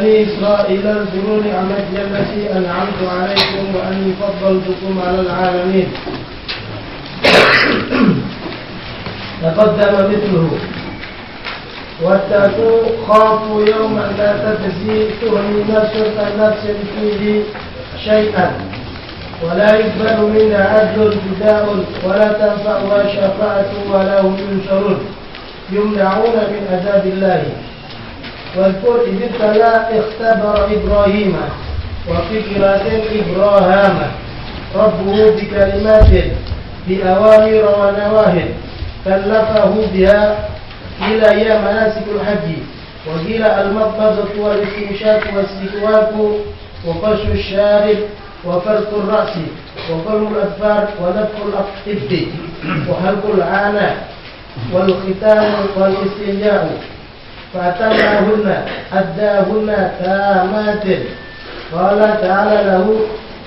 بني إسرائيل اذكروا نعمتي التي أنعمت عليكم وأني فضلتكم على العالمين. تقدم مثله. واتقوا خافوا يوما لا تغني نفس عن نفس فيه شيئا ولا يقبل منها عدل فداء ولا تنفعها شفاعة ولا هم ينصرون يمنعون من عذاب الله. واذكر إذ ابتلى اختبر إبراهيم وفي قراءة إبراهام ربه بكلمات بأوامر ونواهي كلفه بها. قيل هي مناسك الحج وقيل المضمضة والاستنشاق والاستكواك وقش الشارب وفرق الرأس وقلم الأظفار ونفخ الإبط وحلق العانة والختان والاستنجاء فأتمهن أداهن تامات. قال تعالى له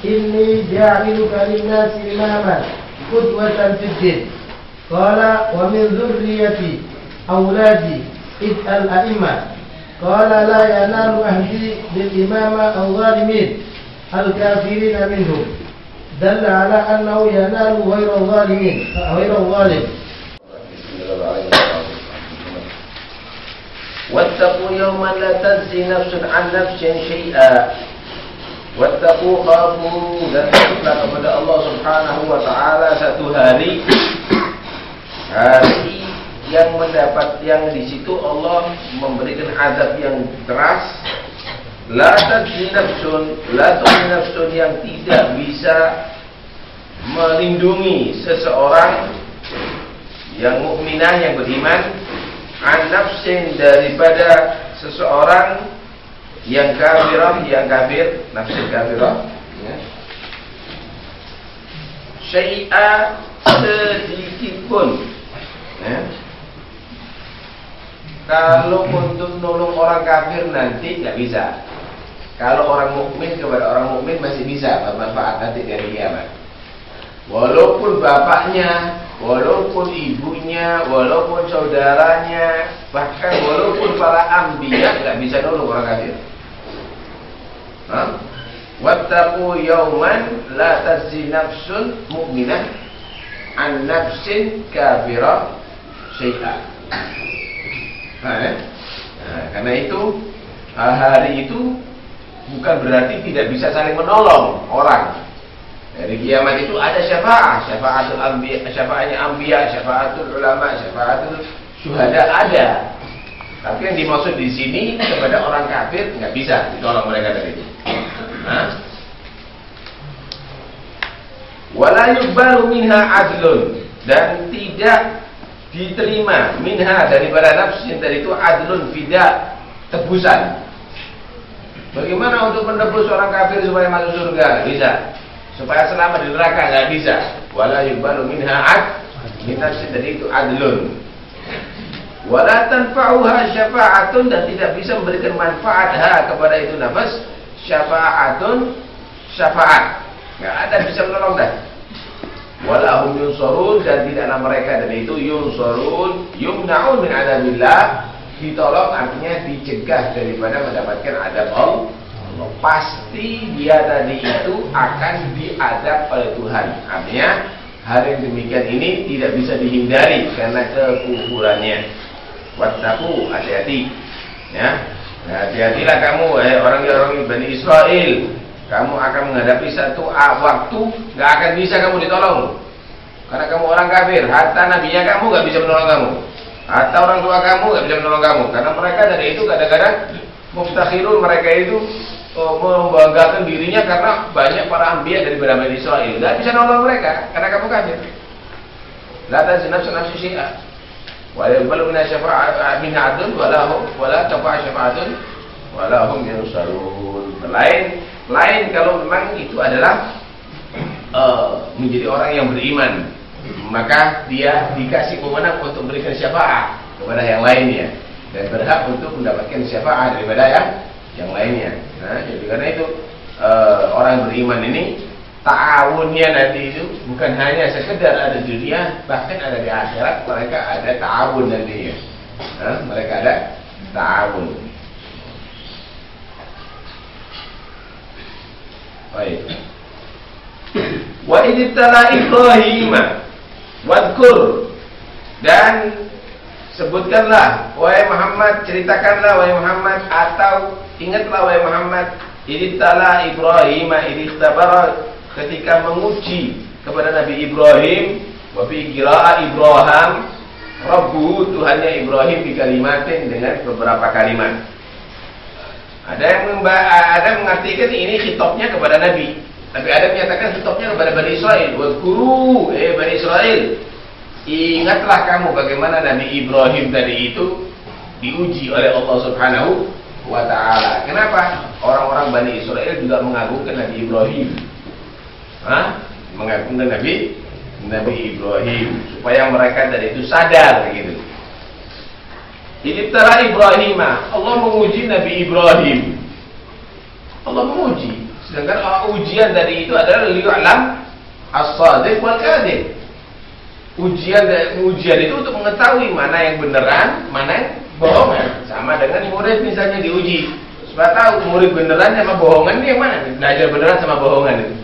إني جاعلك للناس إماما قدوة في الدين. قال ومن ذريتي أولادي إذ الأئمة. قال لا ينال أهدي بالإمامة الظالمين الكافرين منهم. دل على أنه ينال غير الظالمين غير الظالم. واتقوا يوما لا تجزي نفس عن نفس شيئا. Wattaqu khafu, dan takutlah kepada Allah Subhanahu wa taala satu hari yang di situ Allah memberikan azab yang keras. La tajzi nafsun yang tidak bisa melindungi seseorang yang mukminah, yang beriman, an nafsin, daripada seseorang yang kafirah, yang kafir, nafsin kafirah, ya. Syai'a, sedikit pun, ya. Kalau untuk nolong orang kafir nanti nggak bisa. Kalau orang mukmin kepada orang mukmin masih bisa bermanfaat nanti dari kiamat. Walaupun bapaknya, walaupun ibunya, walaupun saudaranya, bahkan walaupun para anbiya nggak bisa nolong orang kafir. Wattaqu yawman la tajzi nafsun mu'minah an nafsin kafirah syai'a. Karena itu hari itu bukan berarti tidak bisa saling menolong orang. Dari kiamat itu ada syafaatul anbiya, syafaatnya anbiya, syafaatul ulama, syafaatul syuhada ada. Tapi yang dimaksud di sini kepada orang kafir nggak bisa ditolong mereka dari itu. Wala yuqbalu minha adlun, dan tidak diterima minha daripada nafsin dari itu adlun, fida, tebusan. Bagaimana untuk menebus orang kafir supaya masuk surga? Bisa. Supaya selamat di neraka nggak bisa. Wala yuqbalu minha min nafsin dari itu adlun. Wala tanfa'uha syafa'atun, dan tidak bisa memberikan manfaat kepada itu nafas syafa'atun, syafaat. Nggak ada bisa menolong dah. Wala hum yunsurun, dan tidaklah mereka dari itu yunsurun, yumna'un min adabillah, ditolong artinya dicegah daripada mendapatkan adab Allah. Pasti dia tadi itu akan diadab oleh Tuhan. Artinya hal yang demikian ini tidak bisa dihindari karena kekufurannya. Wattaqu, hati-hati, ya. Nah, hati-hatilah kamu, orang-orang Bani Israel. Kamu akan menghadapi satu waktu nggak akan bisa kamu ditolong karena kamu orang kafir. Hatta nabinya kamu nggak bisa menolong kamu, hatta orang tua kamu nggak bisa menolong kamu, karena mereka dari itu kadang-kadang muftakhirun, mereka itu membanggakan dirinya karena banyak para anbiya daripada Bani Israel. Nggak bisa menolong mereka karena kamu kafir. La tajzi nafsun nafsan syai'a wa la yuqbalu minha syafa'atun minha 'adlun wa la tanfa'u syafa'atun wa la hum yunsarun. Lain kalau memang itu adalah menjadi orang yang beriman, maka dia dikasih wewenang untuk memberikan syafaat kepada yang lainnya dan berhak untuk mendapatkan syafaat daripada yang lainnya. Nah, jadi karena itu orang beriman ini ta'awunnya nanti itu bukan hanya sekedar ada di dunia, bahkan ada di akhirat mereka ada ta'awun nantinya. Mereka ada ta'awun. Baik. Wa idtala Ibrahim wadhkur, dan sebutkanlah wahai Muhammad, ceritakanlah wahai Muhammad, atau ingatlah wahai Muhammad, idtala Ibrahim idiktabara, ketika menguji kepada Nabi Ibrahim, wa fi qira'a Ibrahim Rabbuhu, Tuhannya Ibrahim, di kalimatin, dengan beberapa kalimat. Ada yang mengartikan ini khitabnya kepada Nabi, tapi ada yang menyatakan khitabnya kepada Bani Israel. Wadhkuru, Bani Israel, ingatlah kamu bagaimana Nabi Ibrahim tadi itu diuji oleh Allah Subhanahu wa ta'ala. Kenapa? Orang-orang Bani Israel juga mengagungkan Nabi Ibrahim. Mengagungkan Nabi Ibrahim, supaya mereka dari itu sadar gitu. Jadi tara Ibrahim, Allah menguji Nabi Ibrahim. Allah menguji, sedangkan ujian dari itu adalah liya'lam as-shadiq wal kadhib. Ujian itu untuk mengetahui mana yang beneran, mana yang bohongan. Sama dengan murid misalnya diuji, supaya tahu murid beneran sama bohongan ini yang mana, belajar beneran sama bohongan itu.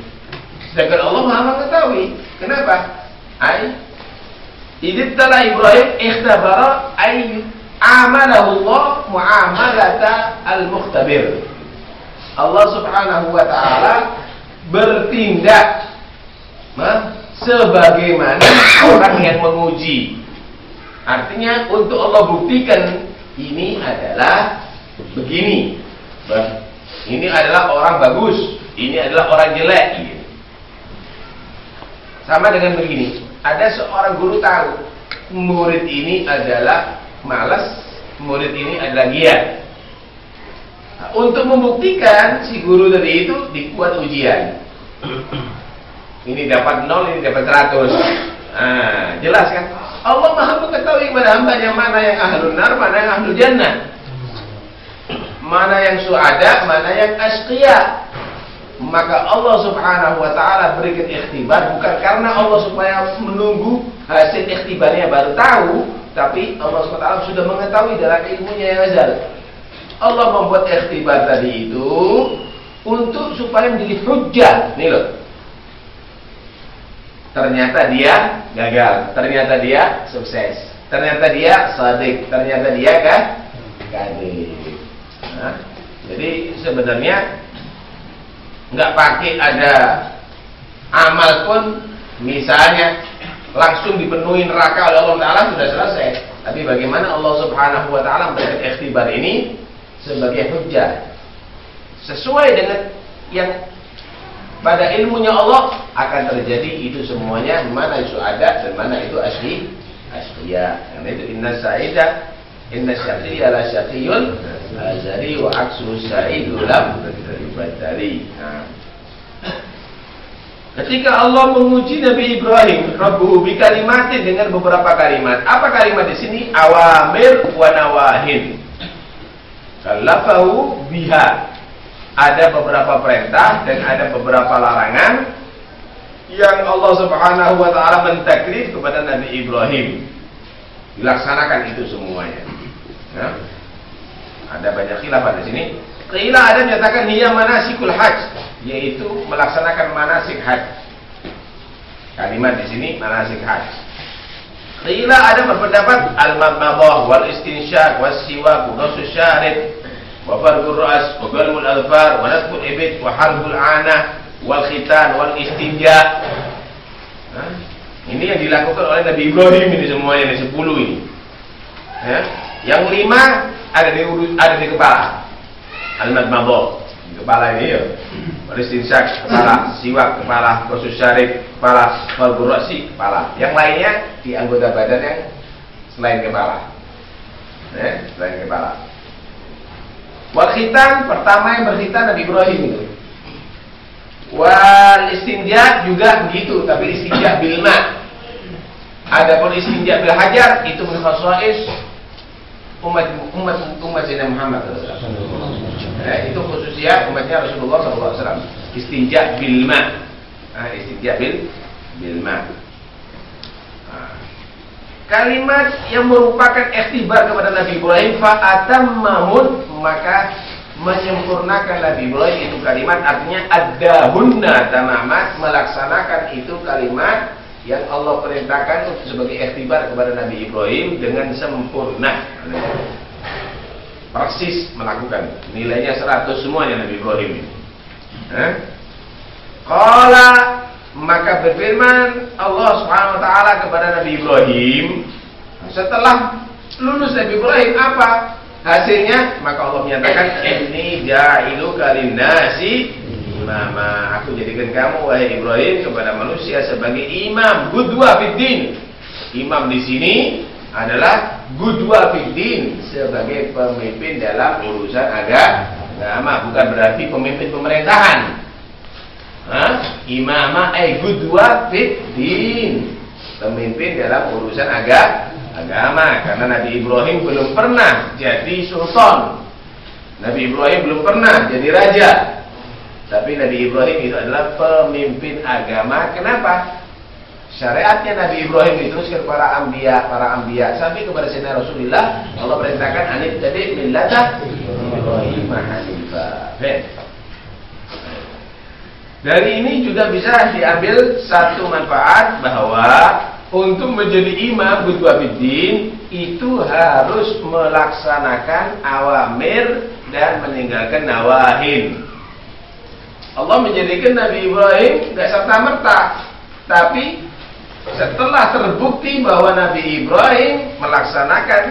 Sedangkan Allah Maha mengetahui. Kenapa? Idibtala Ibrahim ikhtabara ay amalahu Allah muamalata al-mukhtabir. Allah Subhanahu wa ta'ala bertindak sebagaimana orang yang menguji. Artinya untuk Allah buktikan ini adalah begini, ini adalah orang bagus, ini adalah orang jelek. Sama dengan begini, ada seorang guru tahu murid ini adalah malas, murid ini adalah giat. Untuk membuktikan si guru tadi itu dibuat ujian. Ini dapat 0, ini dapat 100. Jelas kan? Allah Maha mengetahui kepada hambanya mana yang ahlun nar, mana yang ahlul jannah, mana yang suada, mana yang asqiya. Maka Allah Subhanahu wa ta'ala berikan ikhtibar, bukan karena Allah supaya menunggu hasil ikhtibarnya baru tahu, tapi Allah Subhanahu wa ta'ala sudah mengetahui dalam ilmunya yang azal. Allah membuat ikhtibar tadi itu untuk supaya menjadi hujjah. Nih loh, ternyata dia gagal, ternyata dia sukses, ternyata dia shadiq, ternyata dia kadhib. Jadi sebenarnya nggak pakai ada amal pun, misalnya langsung dipenuhi neraka oleh Allah Ta'ala, sudah selesai. Tapi bagaimana Allah Subhanahu wa ta'ala memberikan ikhtibar ini sebagai hujjah, sesuai dengan yang pada ilmunya Allah akan terjadi itu semuanya, mana itu ada dan mana itu asliya. Karena itu inna syaqiyya la syaqiyul azari wa aksu sa'idu lam badari. Ketika Allah menguji Nabi Ibrahim, Rabbuhu bi kalimatin, dengan beberapa kalimat. Apa kalimat di sini? Awamir wa nawahin. Kallafahu biha. Ada beberapa perintah dan ada beberapa larangan yang Allah Subhanahu wa ta'ala mentaklif kepada Nabi Ibrahim. Dilaksanakan itu semuanya. Ada banyak khilaf di sini. Qila ada menyatakan hiya manasikul hajj, yaitu melaksanakan manasik hajj. Kalimat di sini manasik hajj. Qila ada berpendapat al-madmadah wal istinsyaq was siwak wa ghusl syarib wa farqur ra's wa qalmul adfar wa natful ibid wa harbul anah wal khitan wal istinja. Ini yang dilakukan oleh Nabi Ibrahim ini semuanya, ini 10 ini. Yang 5 ada di kepala. Al-madmadah di kepala ini ya. Wal istinsyaq kepala, siwak kepala, ghusl syarib kepala, farqur ra'si kepala. Yang lainnya di anggota badan yang selain kepala. Selain kepala. Wal khitan, pertama yang berkhitan Nabi Ibrahim itu. Wal istinja juga begitu, tapi istinja bil ma. Adapun istinja bil hajar itu min khasais umat Sayyidina Muhammad SAW. Itu khususnya umatnya Rasulullah SAW. Istinja bil ma. Istinja bil ma. Kalimat yang merupakan ikhtibar kepada Nabi Ibrahim, fa'atammamun, maka menyempurnakan Nabi Ibrahim itu kalimat, artinya addahunna tamamat, melaksanakan itu kalimat yang Allah perintahkan untuk sebagai ikhtibar kepada Nabi Ibrahim dengan sempurna. Persis melakukan, nilainya 100 semuanya Nabi Ibrahim ini. Qala, maka berfirman Allah Subhanahu wa taala kepada Nabi Ibrahim setelah lulus Nabi Ibrahim, apa hasilnya? Maka Allah menyatakan, inni ja'iluka linnasi imama, aku jadikan kamu wahai Ibrahim kepada manusia sebagai imam, qudwah fiddin. Imam di sini adalah qudwah fiddin, sebagai pemimpin dalam urusan agama, bukan berarti pemimpin pemerintahan. Imama qudwah fiddin, pemimpin dalam urusan agama, karena Nabi Ibrahim belum pernah jadi sultan, Nabi Ibrahim belum pernah jadi raja, tapi Nabi Ibrahim itu adalah pemimpin agama. Kenapa? Syariatnya Nabi Ibrahim diteruskan para anbiya sampai kepada Sayyidina Rasulullah. Allah perintahkan anit tabi millata Ibrahim hanifah. Dari ini juga bisa diambil satu manfaat, bahwa untuk menjadi imam qudwah fiddin itu harus melaksanakan awamir dan meninggalkan nawahin. Allah menjadikan Nabi Ibrahim tidak serta-merta, tapi setelah terbukti bahwa Nabi Ibrahim melaksanakan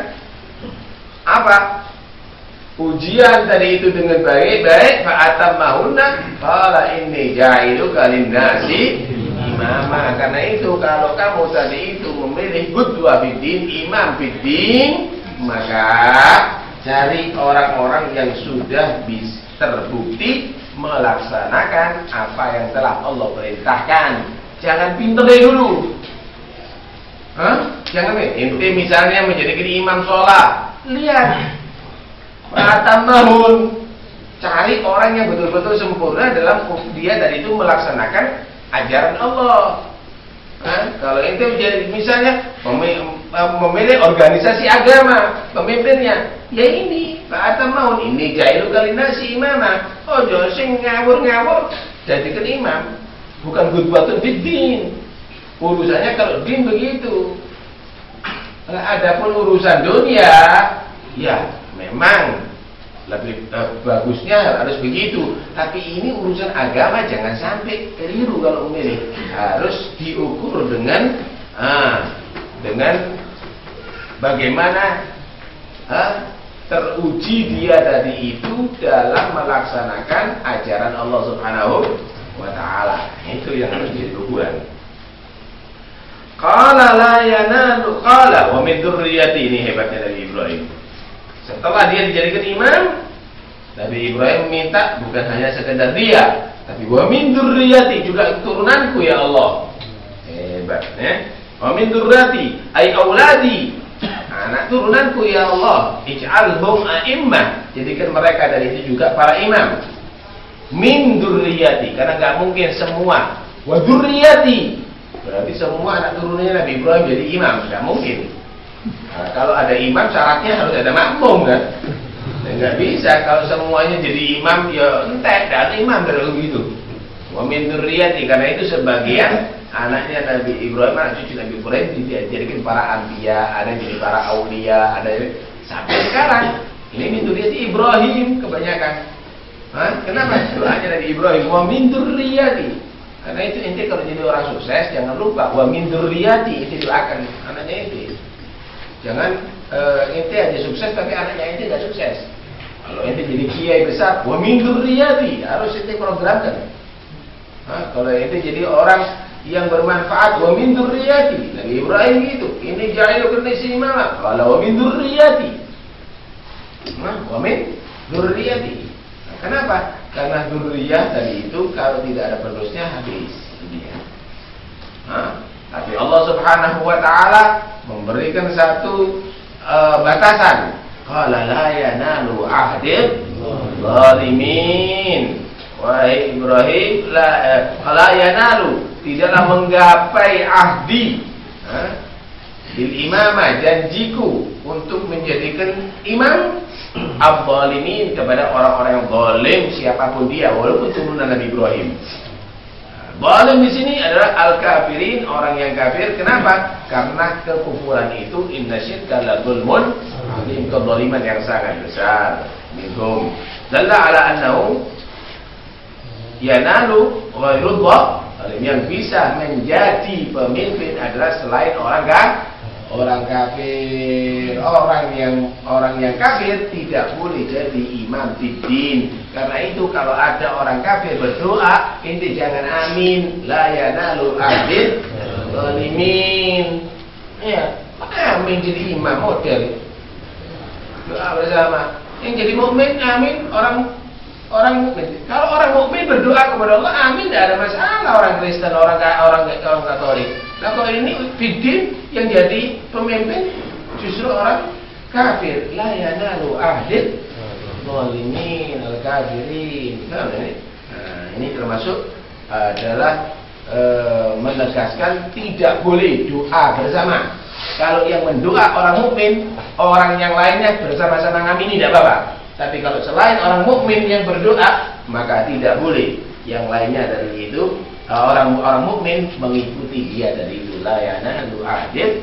ujian tadi itu dengan baik-baik, fa'atammahunna qala inni ja'iluka linnasi imama. Karena itu kalau kamu tadi itu memilih qudwah fiddin, imam fiddin, maka cari orang-orang yang sudah terbukti melaksanakan apa yang telah Allah perintahkan. Jangan pinter dulu. Jangan ente misalnya menjadikan imam sholat, lihat Fatamahun, cari orang yang betul-betul sempurna dalam dia tadi itu melaksanakan ajaran Allah. Kalau ente menjadi misalnya memilih organisasi agama, pemimpinnya ya ini Fatamahun, ini jailuka linnasi imama. Oh sing ngawur-ngawur jadikan imam, bukan qudwatun fiddin. Urusannya kalau din begitu. Adapun urusan dunia, ya memang lebih bagusnya harus begitu. Tapi ini urusan agama, jangan sampai keliru kalau memilih. Harus diukur dengan bagaimana teruji dia tadi itu dalam melaksanakan ajaran Allah Subhanahu wa taala. Itu yang harus jadi ukuran. Qala la yanalu, qala wa min dzurriyyati, ini hebatnya Nabi Ibrahim. Setelah dia dijadikan imam, Nabi Ibrahim minta bukan hanya sekedar dia, tapi wa min dzurriyyati, juga turunanku ya Allah. Hebat ya. Wa min dzurriyyati ay auladi, anak turunanku ya Allah. Ij'alhum a'immah, jadikan mereka dari itu juga para imam. Min dzurriyyati, karena enggak mungkin semua. Wa dzurriyyati, berarti semua anak turunannya Nabi Ibrahim jadi imam, tidak mungkin. Nah, kalau ada imam syaratnya harus ada makmum kan? Nggak bisa kalau semuanya jadi imam, ya entek, tidak ada imam kalau begitu. Wa min dzurriyyati, karena itu sebagian anaknya Nabi Ibrahim, anak cucu Nabi Ibrahim dijadikan para anbiya, ada jadi para aulia, ada sampai sekarang. Ini min dzurriyyati Ibrahim kebanyakan. Kenapa? Doanya Nabi Ibrahim wa min dzurriyyati. Karena itu ente kalau jadi orang sukses jangan lupa wa min dzurriyyati, itu doakan anaknya ente. Jangan ente aja sukses tapi anaknya ente nggak sukses. Kalau ente jadi kiai besar, wa min dzurriyyati, harus ente programkan. Kalau ente jadi orang yang bermanfaat, wa min dzurriyyati, Nabi Ibrahim gitu. Ini ja'iluka linnasi imama, kalau wa min dzurriyyati. Wa min dzurriyyati. Kenapa? Karena dzurriyyah tadi itu kalau tidak ada penerusnya habis dia. Tapi Allah Subhanahu wa taala memberikan satu batasan. Qala la yanalu ahdil zalimin. Wahai Ibrahim, la yanalu, tidaklah menggapai ahdi bil imamah, janjiku untuk menjadikan imam, Al-zalimin, kepada orang-orang yang zalim siapapun dia, walaupun turunan Nabi Ibrahim. Zalim di sini adalah al-kafirin, orang yang kafir. Kenapa? Karena kekufuran itu innasyirka la zulmun azim, kezaliman yang sangat besar. Minhum dalla ala annahu yanalu ghairullah, yang bisa menjadi pemimpin adalah selain orang kafir. Orang yang kafir tidak boleh jadi imam fiddin. Karena itu kalau ada orang kafir berdoa, inti jangan amin, la yanalu ahdin zalimin. Ya, amin jadi imam model. Doa bersama. Yang jadi mukmin amin orang mukmin. Kalau orang mukmin berdoa kepada Allah amin, tidak ada masalah. Orang Kristen, orang Katolik. Nah kalau ini fiddin yang jadi pemimpin justru orang kafir. La yanalu ahdin zalimin al-kafirin. Nah, ini termasuk adalah menegaskan tidak boleh doa bersama. Kalau yang mendoa orang mukmin, orang yang lainnya bersama-sama ngamini tidak apa-apa. Tapi kalau selain orang mukmin yang berdoa, maka tidak boleh yang lainnya dari itu orang mukmin mengikuti dia dari itu. La yanalu ahdin